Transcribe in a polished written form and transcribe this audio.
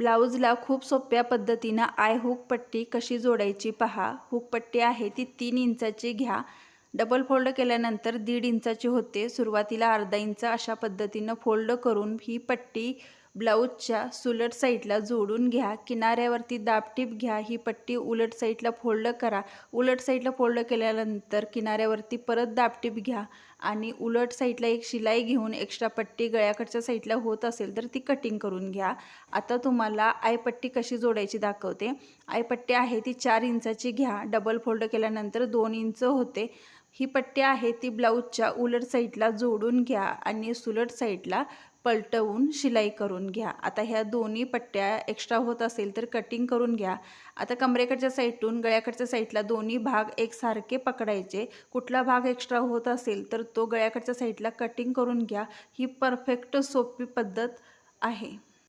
ब्लाऊजला खूप सोप्या पद्धतीनं आय हुक पट्टी कशी जोडायची पहा। हुक पट्टी आहे ती 3 इंचाची घ्या। डबल फोल्ड केल्यानंतर 1.5 इंचाची होते। सुरुवातीला अर्धा इंच अशा पद्धतीनं फोल्ड करून ही पट्टी ब्लाऊजच्या सुलट साईडला जोडून घ्या। किनाऱ्यावरती दाबटीप घ्या। ही पट्टी उलट साईडला फोल्ड करा। उलट साईडला फोल्ड केल्यानंतर किनाऱ्यावरती परत दाबटीप घ्या आणि उलट साईडला एक शिलाई घेऊन एक्स्ट्रा पट्टी गळ्याकडच्या साईडला होत असेल तर ती कटिंग करून घ्या। आता तुम्हाला आय पट्टी कशी जोडायची दाखवते। आय पट्टी आहे ती 4 इंचाची घ्या। डबल फोल्ड केल्यानंतर 2 इंच होते। ही पट्टी आहे ती ब्लाऊजच्या उलट साईडला जोडून घ्या आणि सुलट साईडला पलटवून शिलाई करून घ्या। आता ह्या दोन्ही पट्ट्या एक्स्ट्रा होत असेल तर कटिंग करून घ्या। आता कमरेकडच्या साईडून गळ्याकडच्या साईडला दोन्ही भाग एकसारखे पकडायचे। कुठला भाग एक्स्ट्रा होत असेल तर तो गळ्याकडच्या साईडला कटिंग करून घ्या। ही परफेक्ट सोपी पद्धत आहे।